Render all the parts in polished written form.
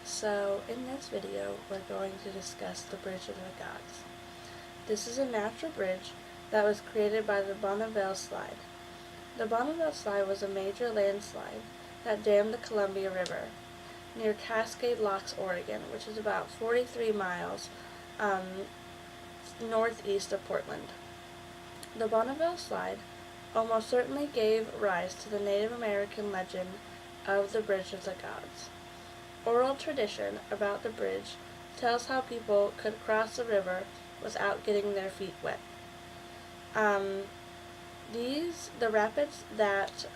So in this video, we're going to discuss the Bridge of the Gods. This is a natural bridge that was created by the Bonneville Slide. The Bonneville Slide was a major landslide that dammed the Columbia River near Cascade Locks, Oregon, which is about 43 miles northeast of Portland. The Bonneville Slide almost certainly gave rise to the Native American legend of the Bridge of the Gods. Oral tradition about the bridge tells how people could cross the river without getting their feet wet. The rapids that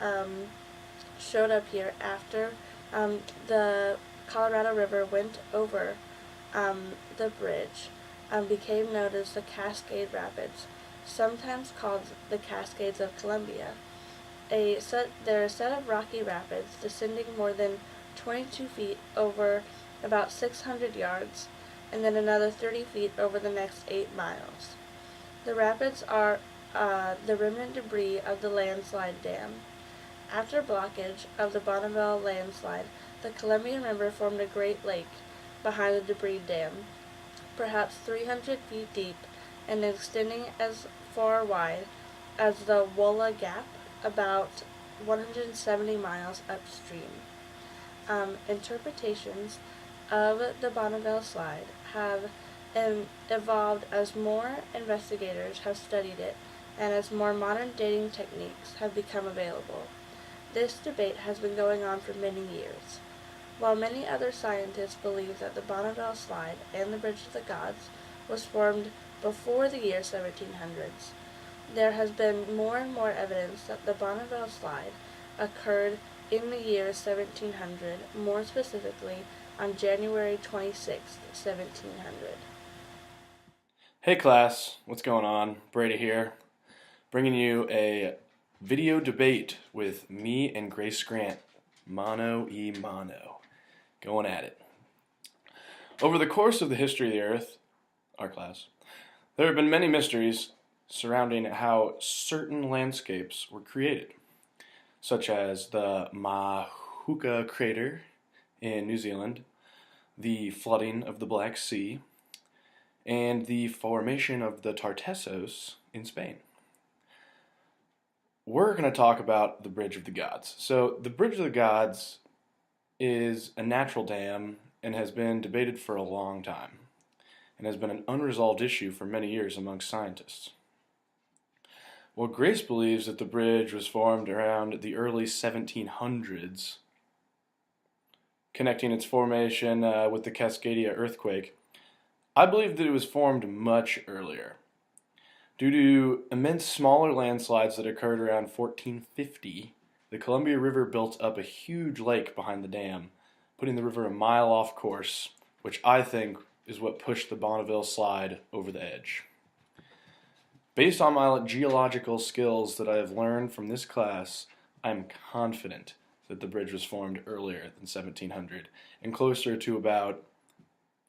showed up here after the Colorado River went over the bridge became known as the Cascade Rapids, sometimes called the Cascades of Columbia. They're a set of rocky rapids descending more than 22 feet over about 600 yards, and then another 30 feet over the next 8 miles. The rapids are the remnant debris of the landslide dam. After blockage of the Bonneville landslide, the Columbia River formed a great lake behind the debris dam, perhaps 300 feet deep and extending as far wide as the Wola Gap, about 170 miles upstream. Interpretations of the Bonneville Slide have evolved as more investigators have studied it and as more modern dating techniques have become available. This debate has been going on for many years. While many other scientists believe that the Bonneville Slide and the Bridge of the Gods was formed before the year 1700s, there has been more and more evidence that the Bonneville Slide occurred in the year 1700, more specifically on January 26, 1700. Hey class, what's going on? Brady here, bringing you a video debate with me and Grace Grant, mano y mano, going at it. Over the course of the history of the Earth, our class, there have been many mysteries surrounding how certain landscapes were created, such as the Mahuka crater in New Zealand, the flooding of the Black Sea, and the formation of the Tartessos in Spain. We're going to talk about the Bridge of the Gods. So the Bridge of the Gods is a natural dam and has been debated for a long time and has been an unresolved issue for many years among scientists. Well, Grace believes that the bridge was formed around the early 1700s, connecting its formation with the Cascadia earthquake. I believe that it was formed much earlier. Due to immense smaller landslides that occurred around 1450, the Columbia River built up a huge lake behind the dam, putting the river a mile off course, which I think is what pushed the Bonneville Slide over the edge. Based on my geological skills that I have learned from this class, I am confident that the bridge was formed earlier than 1700 and closer to about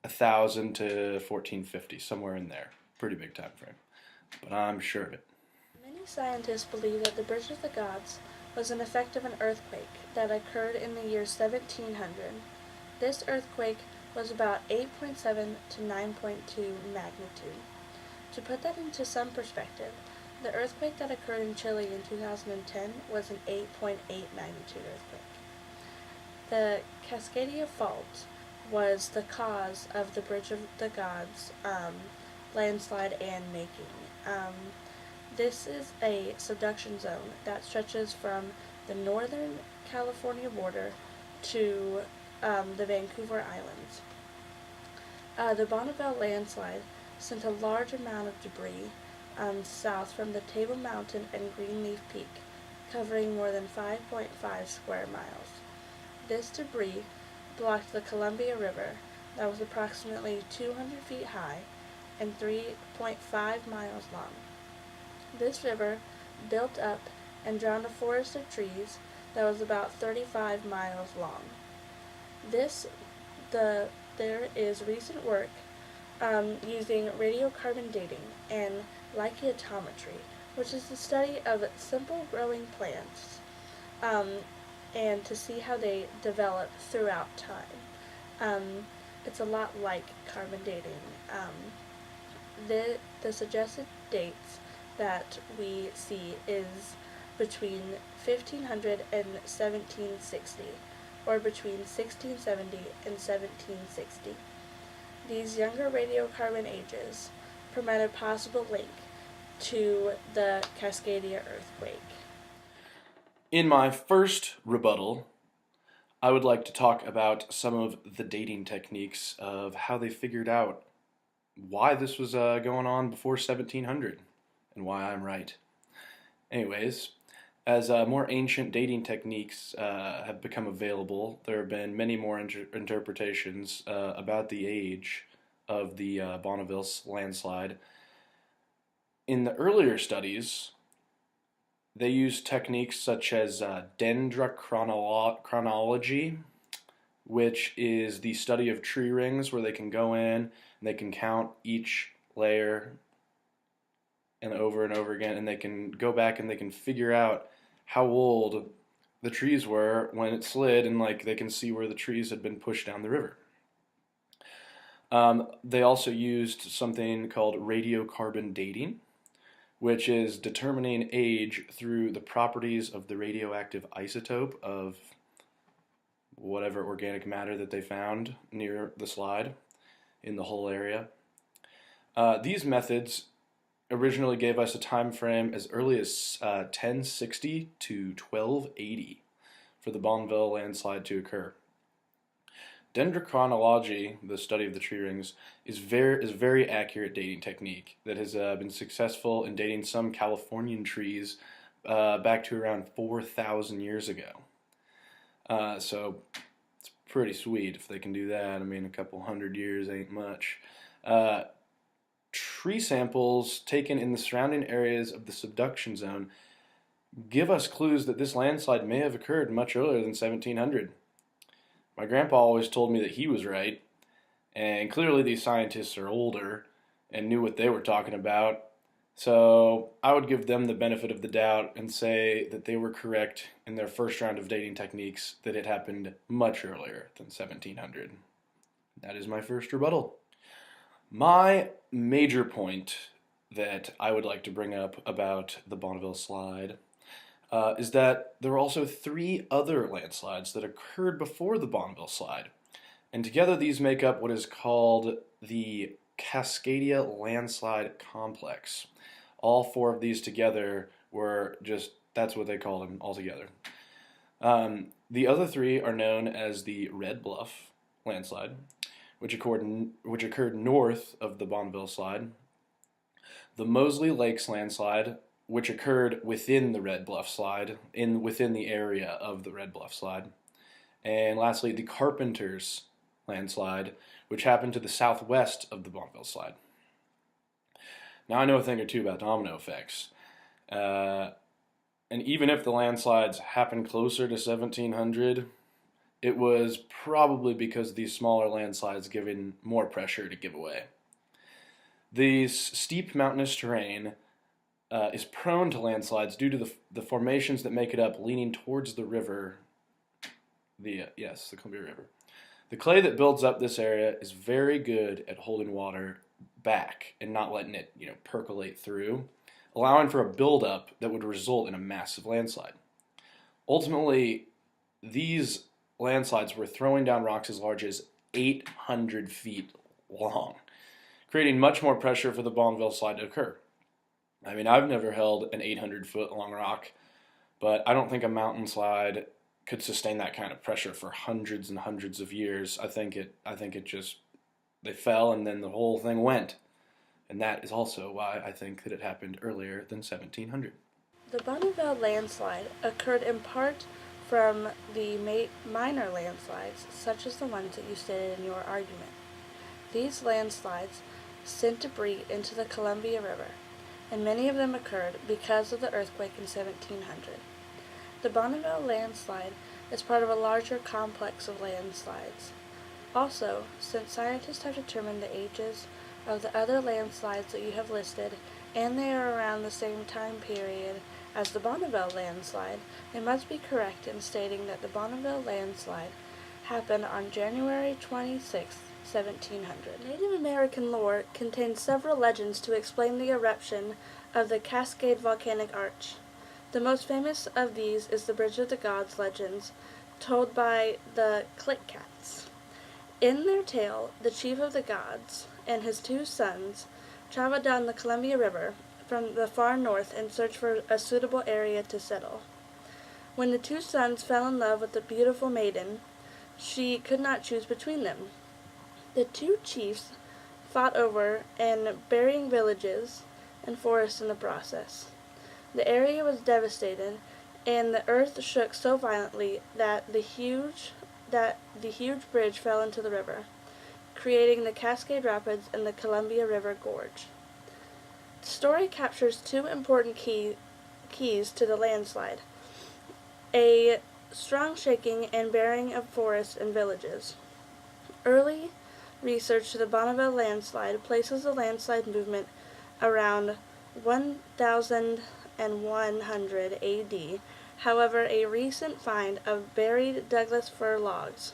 1000 to 1450, somewhere in there. Pretty big time frame, but I'm sure of it. Many scientists believe that the Bridge of the Gods was an effect of an earthquake that occurred in the year 1700. This earthquake was about 8.7 to 9.2 magnitude. To put that into some perspective, the earthquake that occurred in Chile in 2010 was an 8.8 magnitude earthquake. The Cascadia Fault was the cause of the Bridge of the Gods landslide and making. This is a subduction zone that stretches from the northern California border to the Vancouver Islands. The Bonneville landslide sent a large amount of debris south from the Table Mountain and Greenleaf Peak, covering more than 5.5 square miles. This debris blocked the Columbia River that was approximately 200 feet high and 3.5 miles long. This river built up and drowned a forest of trees that was about 35 miles long. There is recent work using radiocarbon dating and lichiotometry, which is the study of simple growing plants and to see how they develop throughout time. It's a lot like carbon dating. The suggested dates that we see is between 1500 and 1760, or between 1670 and 1760. These younger radiocarbon ages provide a possible link to the Cascadia earthquake. In my first rebuttal, I would like to talk about some of the dating techniques of how they figured out why this was going on before 1700 and why I'm right. Anyways, as more ancient dating techniques have become available, there have been many more interpretations about the age of the Bonneville landslide. In the earlier studies, they used techniques such as dendrochronology, which is the study of tree rings where they can go in and they can count each layer and over again, and they can go back and they can figure out how old the trees were when it slid, and like they can see where the trees had been pushed down the river. They also used something called radiocarbon dating, which is determining age through the properties of the radioactive isotope of whatever organic matter that they found near the slide in the whole area. These methods originally gave us a time frame as early as 1060 to 1280 for the Bonneville landslide to occur. Dendrochronology, the study of the tree rings, is a very accurate dating technique that has been successful in dating some Californian trees back to around 4,000 years ago. So it's pretty sweet if they can do that. I mean, a couple hundred years ain't much. Tree samples taken in the surrounding areas of the subduction zone give us clues that this landslide may have occurred much earlier than 1700. My grandpa always told me that he was right, and clearly these scientists are older and knew what they were talking about, so I would give them the benefit of the doubt and say that they were correct in their first round of dating techniques, that it happened much earlier than 1700. That is my first rebuttal. My major point that I would like to bring up about the Bonneville slide is that there were also 3 other landslides that occurred before the Bonneville slide, and together these make up what is called the Cascadia Landslide Complex. All 4 of these together were that's what they called them altogether. The other 3 are known as the Red Bluff landslide, which occurred north of the Bonneville slide, the Moseley Lakes landslide, which occurred within the Red Bluff slide, within the area of the Red Bluff slide, and lastly, the Carpenters landslide, which happened to the southwest of the Bonneville slide. Now I know a thing or two about domino effects, and even if the landslides happened closer to 1700, it was probably because these smaller landslides given more pressure to give away. This steep mountainous terrain is prone to landslides due to the formations that make it up leaning towards the river, the Columbia River. The clay that builds up this area is very good at holding water back and not letting it, percolate through, allowing for a buildup that would result in a massive landslide. Ultimately, these landslides were throwing down rocks as large as 800 feet long, creating much more pressure for the Bonneville slide to occur. I mean, I've never held an 800-foot long rock, but I don't think a mountain slide could sustain that kind of pressure for hundreds and hundreds of years. I think it just, they fell and then the whole thing went. And that is also why I think that it happened earlier than 1700. The Bonneville landslide occurred in part from the minor landslides, such as the ones that you stated in your argument. These landslides sent debris into the Columbia River, and many of them occurred because of the earthquake in 1700. The Bonneville landslide is part of a larger complex of landslides. Also, since scientists have determined the ages of the other landslides that you have listed, and they are around the same time period as the Bonneville landslide, they must be correct in stating that the Bonneville landslide happened on January 26, 1700. Native American lore contains several legends to explain the eruption of the Cascade Volcanic Arch. The most famous of these is the Bridge of the Gods legends, told by the Click-Cats. In their tale, the chief of the gods and his two sons traveled down the Columbia River from the far north in search for a suitable area to settle. When the two sons fell in love with a beautiful maiden, she could not choose between them. The two chiefs fought over and burying villages and forests in the process. The area was devastated, and the earth shook so violently that the huge bridge fell into the river, creating the Cascade Rapids and the Columbia River Gorge. The story captures two important keys to the landslide: a strong shaking and burying of forests and villages. Early research to the Bonneville landslide places the landslide movement around 1100 AD. However, a recent find of buried Douglas fir logs,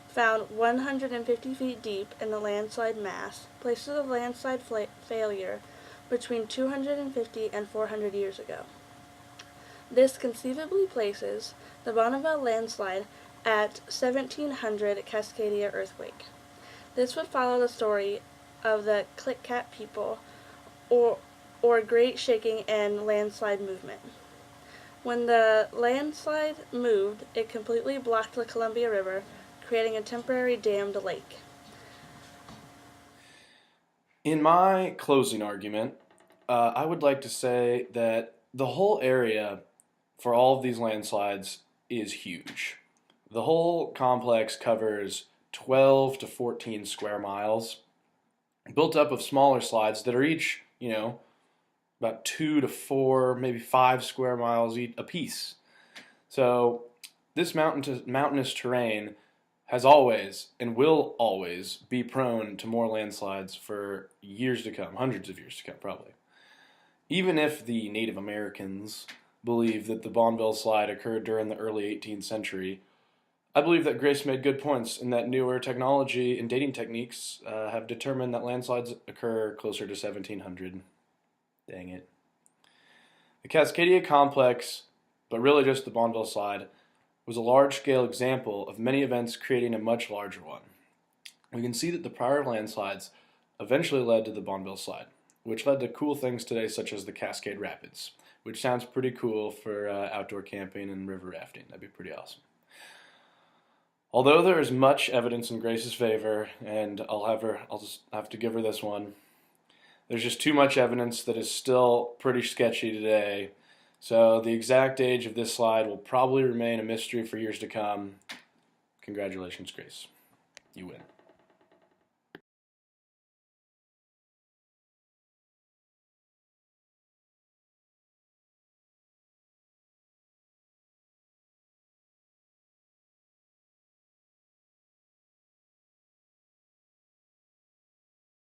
found 150 feet deep in the landslide mass, places the landslide failure between 250 and 400 years ago. This conceivably places the Bonneville landslide at 1700 Cascadia earthquake. This would follow the story of the Click-Cat people or Great Shaking and Landslide movement. When the landslide moved, it completely blocked the Columbia River, creating a temporary dammed lake. In my closing argument, I would like to say that the whole area for all of these landslides is huge. The whole complex covers 12 to 14 square miles, built up of smaller slides that are each, about 2 to 4, maybe 5 square miles a piece. So this mountainous terrain has always and will always be prone to more landslides for years to come, hundreds of years to come probably. Even if the Native Americans believe that the Bonneville slide occurred during the early 18th century, I believe that Grace made good points and that newer technology and dating techniques have determined that landslides occur closer to 1700. Dang it. The Cascadia complex, but really just the Bonneville slide, was a large-scale example of many events creating a much larger one. We can see that the prior landslides eventually led to the Bonneville slide, which led to cool things today such as the Cascade Rapids, which sounds pretty cool for outdoor camping and river rafting. That'd be pretty awesome. Although there is much evidence in Grace's favor, and I'll just have to give her this one, there's just too much evidence that is still pretty sketchy today. So the exact age of this slide will probably remain a mystery for years to come. Congratulations, Grace. You win.